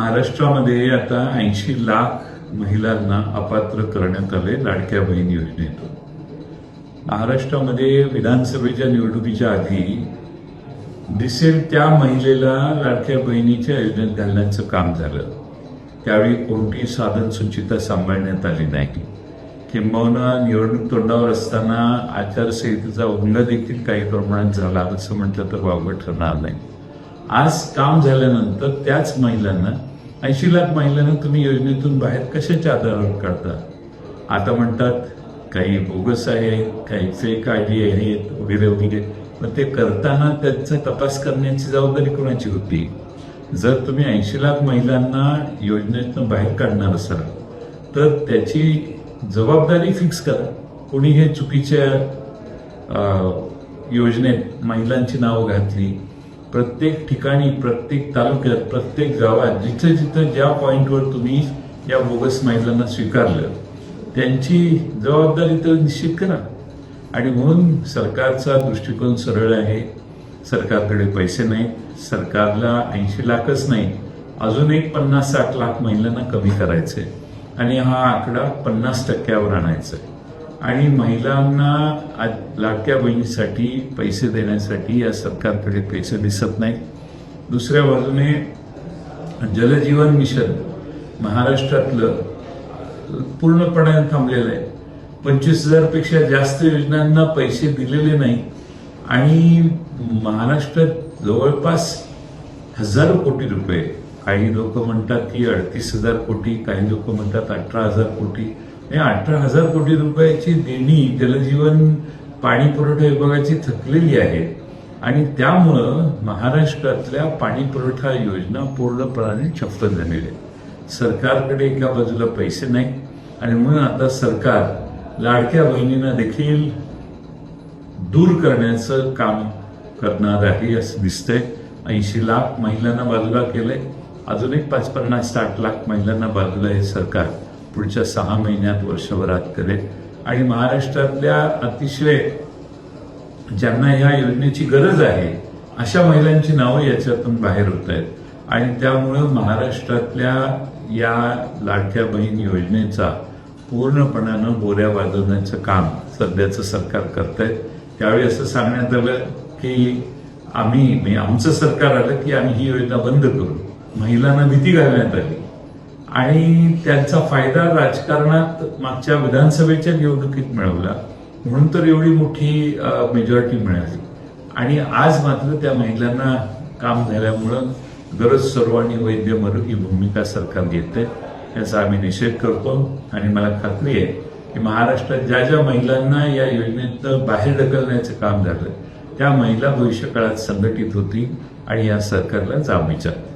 महाराष्ट्रामध्ये आता 80 लाख महिलांना अपात्र करण्यात आले लाडक्या बहीण योजनेतून. महाराष्ट्रामध्ये विधानसभेच्या निवडणुकीच्या आधी दिसेल त्या महिलेला लाडक्या बहिणीच्या योजनेत घालण्याचं काम झालं. त्यावेळी कोणतीही साधन सुचिता सांभाळण्यात आली नाही. किंबहुना निवडणूक तोंडावर असताना आचारसंहितेचा उल्लंघन देखील काही प्रमाणात झाला असं म्हटलं तर वावगं ठरणार नाही. आज काम झाल्यानंतर त्याच महिलांना 80 लाख महिलांना तुम्ही योजनेतून बाहेर कशाच्या आधारावर काढता? आता म्हणतात काही बोगस आहे, काही फेक आयडी आहेत वगैरे वगैरे. पण ते करताना त्याचा तपास करण्याची जबाबदारी कोणाची होती? जर तुम्ही 80 लाख महिलांना योजनेतून बाहेर काढणार असाल तर त्याची जबाबदारी फिक्स करा. कोणी हे चुकीच्या योजनेत महिलांची नावं घातली, प्रत्येक ठिकाणी, प्रत्येक तालुक्यात, प्रत्येक गावात जिथं जिथं ज्या पॉईंटवर तुम्ही या बोगस महिलांना स्वीकारलं त्यांची जबाबदारी तर निश्चित करा. आणि म्हणून सरकारचा दृष्टिकोन सरळ आहे. सरकारकडे पैसे नाहीत. सरकारला 80 लाखच नाही, अजून एक 50-60 लाख महिलांना कमी करायचे आणि हा आकडा 50% आणायचा आहे. आणि महिलांना लाडक्या बहिणीसाठी पैसे देण्यासाठी या सरकारकडे पैसे दिसत नाहीत. दुसऱ्या बाजूने जलजीवन मिशन महाराष्ट्रातलं पूर्णपणे थांबलेलं आहे. 25,000 पेक्षा जास्त योजनांना पैसे दिलेले नाही आणि महाराष्ट्रात जवळपास हजारो कोटी रुपये, काही लोक म्हणतात की 38,000 कोटी, काही लोक म्हणतात 18,000 कोटी, 18,000 कोटी रुपयाची देणी जलजीवन पाणी पुरवठा विभागाची थकलेली आहे. आणि त्यामुळं महाराष्ट्रातल्या पाणी पुरवठा योजना पूर्णपणे ठप्प झालेल्या आहेत. सरकारकडे एका बाजूला पैसे नाही आणि म्हणून आता सरकार लाडक्या बहिणींना देखील दूर करण्याचं काम करणार आहे असं दिसतंय. 80 लाख महिलांना बाजूला केलंय, अजून एक 50-60 लाख महिलांना बाजूला हे सरकार पुढच्या 6 महिन्यात, वर्षभरात करेल. आणि महाराष्ट्रातल्या अतिशय ज्यांना ह्या योजनेची गरज आहे अशा महिलांची नावं याच्यातून बाहेर होत आहेत. आणि त्यामुळं महाराष्ट्रातल्या या लाडक्या बहीण योजनेचा पूर्णपणानं बोऱ्या वाजवण्याचं काम सध्याचं सरकार करतंय. त्यावेळी असं सांगण्यात आलं की आमचं सरकार आलं की आम्ही ही योजना बंद करू. महिलांना भीती घालण्यात आली आणि त्यांचा फायदा राजकारणात मागच्या विधानसभेच्या निवडणुकीत मिळवला म्हणून तर एवढी मोठी मेजॉरिटी मिळाली. आणि आज मात्र त्या महिलांना काम झाल्यामुळं गरज सर्वांनी वैद्य मरू ही भूमिका सरकार घेते. याचा आम्ही निषेध करतो आणि मला खात्री आहे की महाराष्ट्रात ज्या ज्या महिलांना या योजनेतनं बाहेर ढकलण्याचं काम झालं त्या महिला भविष्यकाळात संघटित होतील आणि या सरकारला जाब विचारतील.